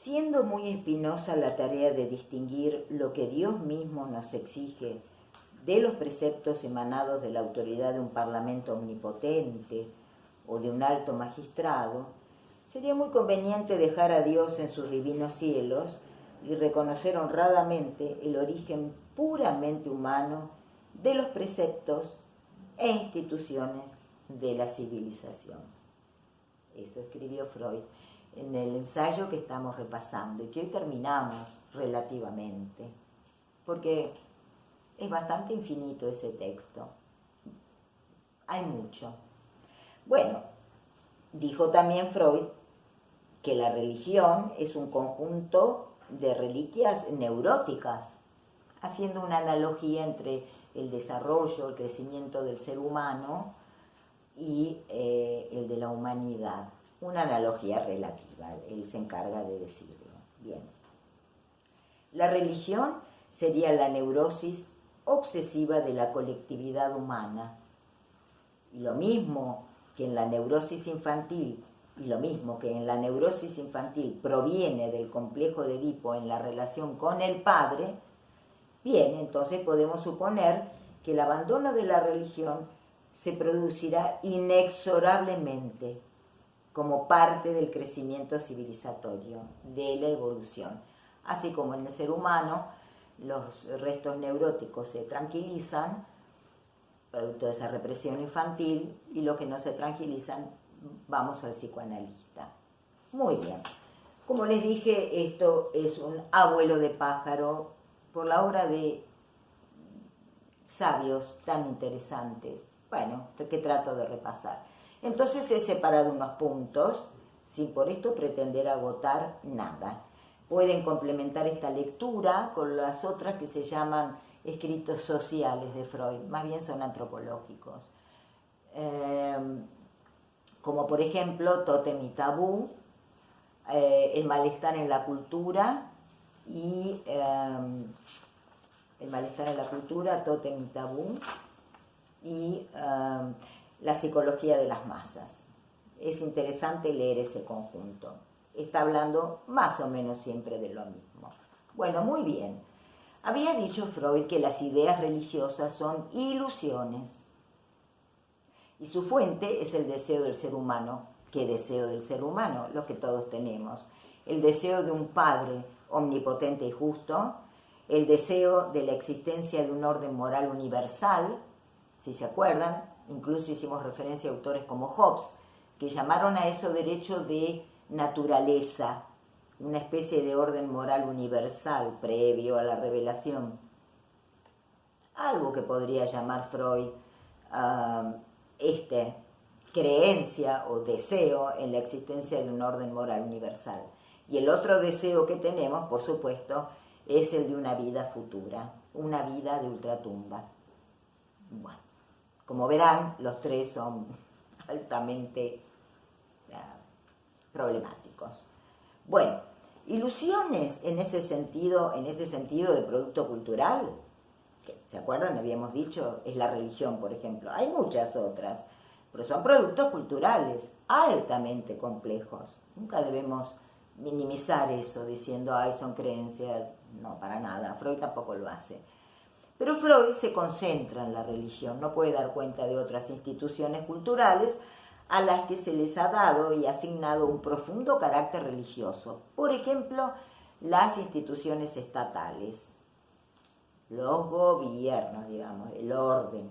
Siendo muy espinosa la tarea de distinguir lo que Dios mismo nos exige de los preceptos emanados de la autoridad de un parlamento omnipotente o de un alto magistrado, sería muy conveniente dejar a Dios en sus divinos cielos y reconocer honradamente el origen puramente humano de los preceptos e instituciones de la civilización. Eso escribió Freud en el ensayo que estamos repasando y que hoy terminamos relativamente, porque es bastante infinito ese texto. Hay mucho. Bueno, dijo también Freud que la religión es un conjunto de reliquias neuróticas, haciendo una analogía entre el desarrollo, el crecimiento del ser humano y el de la humanidad. Una analogía relativa, él se encarga de decirlo. Bien. La religión sería la neurosis obsesiva de la colectividad humana. Y lo mismo que en la neurosis infantil, proviene del complejo de Edipo en la relación con el padre, bien, entonces podemos suponer que el abandono de la religión se producirá inexorablemente como parte del crecimiento civilizatorio, de la evolución. Así como en el ser humano los restos neuróticos se tranquilizan, producto de esa represión infantil, y los que no se tranquilizan, vamos al psicoanalista. Muy bien. Como les dije, esto es un abuelo de pájaro por la obra de sabios tan interesantes, bueno, que trato de repasar. Entonces he separado unos puntos, sin por esto pretender agotar nada. Pueden complementar esta lectura con las otras que se llaman escritos sociales de Freud, más bien son antropológicos. Como por ejemplo Tótem y Tabú, el malestar en la cultura y Tótem y Tabú y la psicología de las masas. Es interesante leer ese conjunto. Está hablando más o menos siempre de lo mismo. Bueno, muy bien. Había dicho Freud que las ideas religiosas son ilusiones y su fuente es el deseo del ser humano. ¿Qué deseo del ser humano? Lo que todos tenemos. El deseo de un padre omnipotente y justo, el deseo de la existencia de un orden moral universal, si se acuerdan, incluso hicimos referencia a autores como Hobbes, que llamaron a eso derecho de naturaleza, una especie de orden moral universal previo a la revelación. Algo que podría llamar Freud creencia o deseo en la existencia de un orden moral universal. Y el otro deseo que tenemos, por supuesto, es el de una vida futura, una vida de ultratumba. Bueno, como verán, los tres son altamente problemáticos. Bueno, ilusiones en ese sentido de producto cultural, que, ¿se acuerdan? Habíamos dicho, es la religión, por ejemplo. Hay muchas otras, pero son productos culturales altamente complejos. Nunca debemos minimizar eso diciendo, ay, son creencias. No, para nada. Freud tampoco lo hace. Pero Freud se concentra en la religión, no puede dar cuenta de otras instituciones culturales a las que se les ha dado y asignado un profundo carácter religioso. Por ejemplo, las instituciones estatales, los gobiernos, digamos, el orden.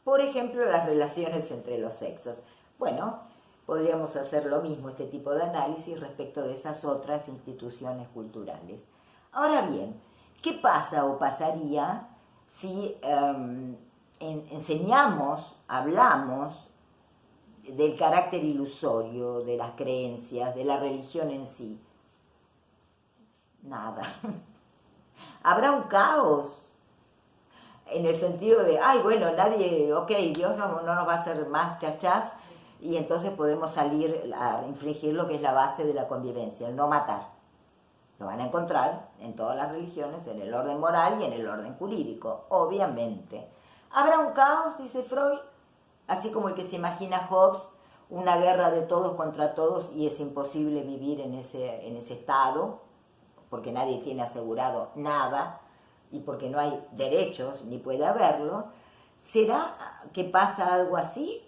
Por ejemplo, las relaciones entre los sexos. Bueno, podríamos hacer lo mismo, este tipo de análisis respecto de esas otras instituciones culturales. Ahora bien, ¿qué pasa o pasaría si hablamos del carácter ilusorio de las creencias, de la religión en sí? Nada. Habrá un caos, en el sentido de, Dios no nos va a hacer más chachás, y entonces podemos salir a infringir lo que es la base de la convivencia, el no matar. Lo van a encontrar en todas las religiones, en el orden moral y en el orden jurídico, obviamente. ¿Habrá un caos, dice Freud, así como el que se imagina Hobbes, una guerra de todos contra todos y es imposible vivir en ese estado, porque nadie tiene asegurado nada y porque no hay derechos ni puede haberlo. ¿Será que pasa algo así?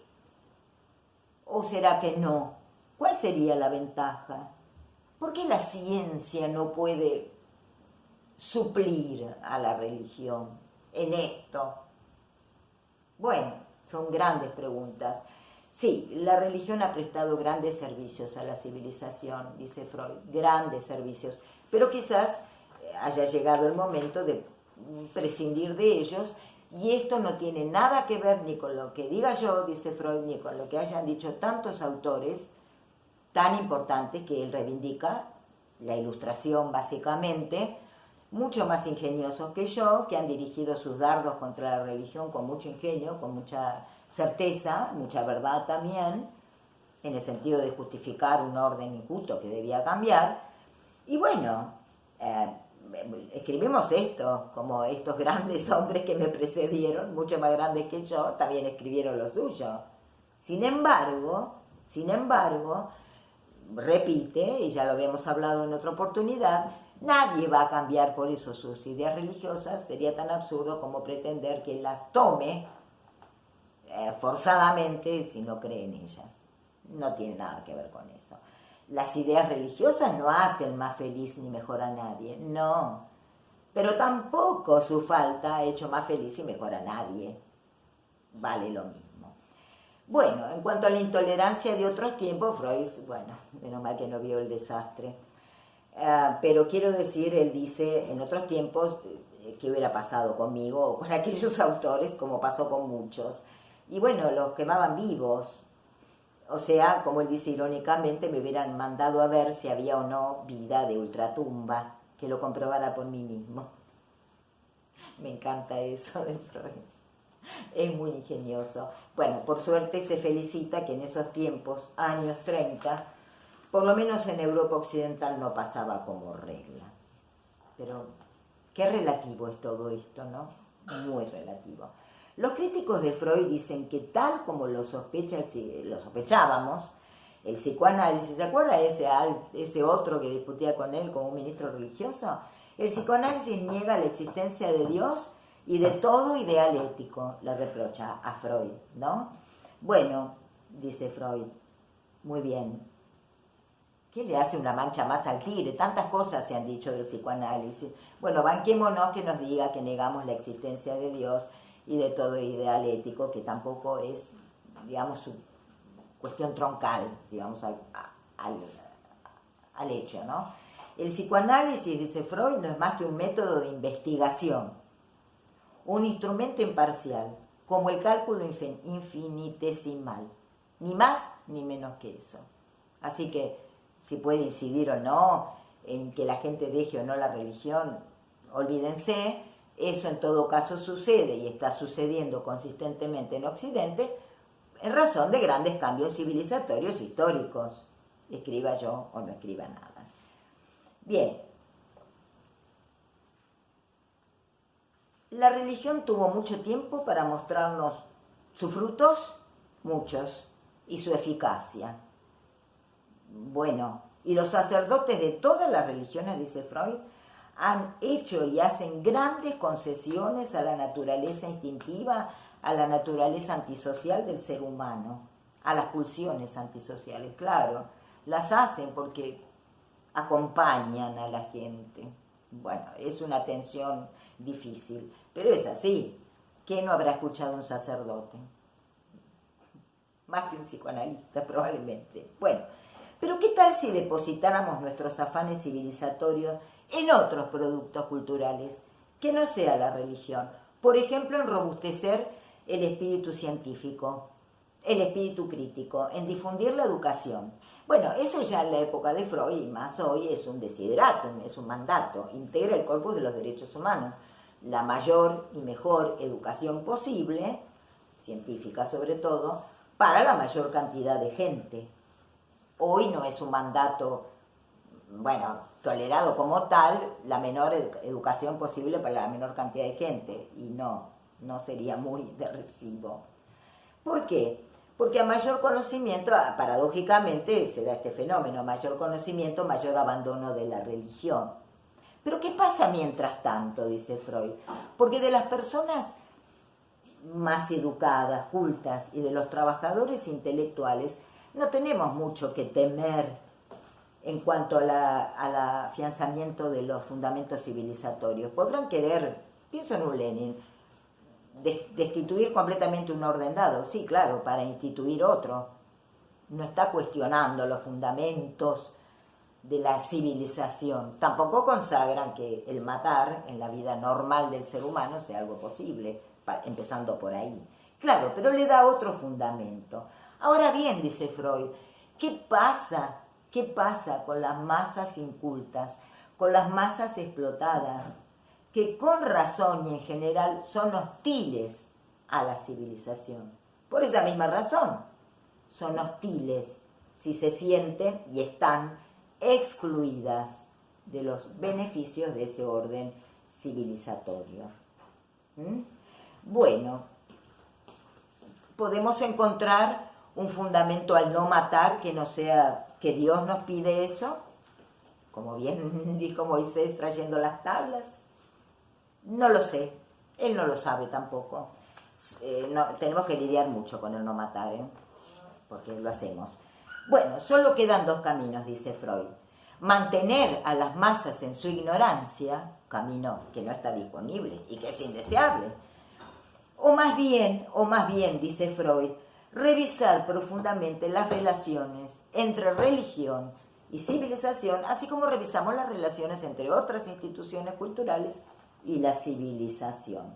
¿O será que no? ¿Cuál sería la ventaja? ¿Por qué la ciencia no puede suplir a la religión en esto? Bueno, son grandes preguntas. Sí, la religión ha prestado grandes servicios a la civilización, dice Freud, grandes servicios, pero quizás haya llegado el momento de prescindir de ellos, y esto no tiene nada que ver ni con lo que diga yo, dice Freud, ni con lo que hayan dicho tantos autores tan importantes que él reivindica, la Ilustración básicamente, mucho más ingeniosos que yo, que han dirigido sus dardos contra la religión con mucho ingenio, con mucha certeza, mucha verdad también, en el sentido de justificar un orden injusto que debía cambiar. Y bueno, escribimos esto, como estos grandes hombres que me precedieron, mucho más grandes que yo, también escribieron lo suyo. Sin embargo, repite, y ya lo habíamos hablado en otra oportunidad, nadie va a cambiar por eso sus ideas religiosas. Sería tan absurdo como pretender que las tome forzadamente si no cree en ellas. No tiene nada que ver con eso. Las ideas religiosas no hacen más feliz ni mejor a nadie, no. Pero tampoco su falta ha hecho más feliz y mejor a nadie. Vale lo mismo. Bueno, en cuanto a la intolerancia de otros tiempos, Freud, bueno, menos mal que no vio el desastre. Pero quiero decir, él dice, en otros tiempos, ¿qué hubiera pasado conmigo o con aquellos autores, como pasó con muchos? Y bueno, los quemaban vivos. O sea, como él dice irónicamente, me hubieran mandado a ver si había o no vida de ultratumba, que lo comprobara por mí mismo. Me encanta eso de Freud. Es muy ingenioso. Bueno, por suerte se felicita que en esos tiempos, años 30, por lo menos en Europa Occidental no pasaba como regla. Pero qué relativo es todo esto, ¿no? Muy relativo. Los críticos de Freud dicen que tal como lo sospechábamos, el psicoanálisis, ¿se acuerda ese otro que discutía con él como un ministro religioso? El psicoanálisis niega la existencia de Dios y de todo ideal ético, le reprocha a Freud, ¿no? Bueno, dice Freud, muy bien, ¿qué le hace una mancha más al tigre? Tantas cosas se han dicho del psicoanálisis. Bueno, banquémonos que nos diga que negamos la existencia de Dios y de todo ideal ético, que tampoco es, digamos, su cuestión troncal, digamos, al hecho, ¿no? El psicoanálisis, dice Freud, no es más que un método de investigación, un instrumento imparcial, como el cálculo infinitesimal, ni más ni menos que eso. Así que, si puede incidir o no en que la gente deje o no la religión, olvídense, eso en todo caso sucede y está sucediendo consistentemente en Occidente en razón de grandes cambios civilizatorios históricos, escriba yo o no escriba nada. Bien, la religión tuvo mucho tiempo para mostrarnos sus frutos, muchos, y su eficacia. Bueno, y los sacerdotes de todas las religiones, dice Freud, han hecho y hacen grandes concesiones a la naturaleza instintiva, a la naturaleza antisocial del ser humano, a las pulsiones antisociales, claro, las hacen porque acompañan a la gente. Bueno, es una tensión difícil, pero es así. ¿Qué no habrá escuchado un sacerdote? Más que un psicoanalista, probablemente. Bueno, pero ¿qué tal si depositáramos nuestros afanes civilizatorios en otros productos culturales que no sea la religión? Por ejemplo, en robustecer el espíritu científico, el espíritu crítico, en difundir la educación. Bueno, eso ya en la época de Freud y más hoy es un desideratum, es un mandato, integra el corpus de los derechos humanos. La mayor y mejor educación posible, científica sobre todo, para la mayor cantidad de gente. Hoy no es un mandato, bueno, tolerado como tal, la menor educación posible para la menor cantidad de gente, y no sería muy de recibo. ¿Por qué? Porque a mayor conocimiento, paradójicamente se da este fenómeno, mayor conocimiento, mayor abandono de la religión. Pero ¿qué pasa mientras tanto?, dice Freud. Porque de las personas más educadas, cultas, y de los trabajadores intelectuales, no tenemos mucho que temer en cuanto al afianzamiento de los fundamentos civilizatorios. Podrán querer, pienso en un Lenin, destituir completamente un orden dado, sí, claro, para instituir otro. No está cuestionando los fundamentos de la civilización. Tampoco consagran que el matar en la vida normal del ser humano sea algo posible, empezando por ahí. Claro, pero le da otro fundamento. Ahora bien, dice Freud, ¿qué pasa? ¿Qué pasa con las masas incultas, con las masas explotadas, que con razón y en general son hostiles a la civilización? Por esa misma razón, son hostiles si se sienten y están excluidas de los beneficios de ese orden civilizatorio. Bueno, podemos encontrar un fundamento al no matar que no sea que Dios nos pide eso, como bien dijo Moisés trayendo las tablas. No lo sé, él no lo sabe tampoco. Tenemos que lidiar mucho con el no matar, porque lo hacemos. Bueno, solo quedan dos caminos, dice Freud. Mantener a las masas en su ignorancia, camino que no está disponible y que es indeseable. O más bien, dice Freud, revisar profundamente las relaciones entre religión y civilización, así como revisamos las relaciones entre otras instituciones culturales y la civilización,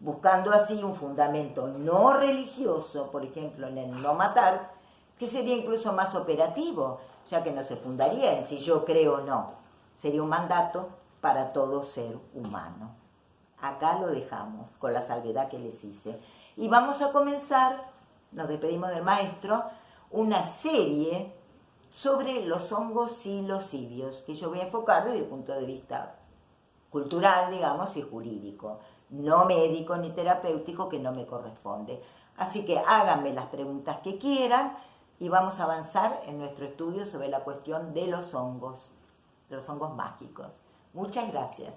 buscando así un fundamento no religioso, por ejemplo, en el no matar, que sería incluso más operativo, ya que no se fundaría en si yo creo o no, sería un mandato para todo ser humano. Acá lo dejamos, con la salvedad que les hice. Y vamos a comenzar, nos despedimos del maestro, una serie sobre los hongos psilocibios, que yo voy a enfocar desde el punto de vista cultural, digamos, y jurídico, no médico ni terapéutico, que no me corresponde. Así que háganme las preguntas que quieran y vamos a avanzar en nuestro estudio sobre la cuestión de los hongos mágicos. Muchas gracias.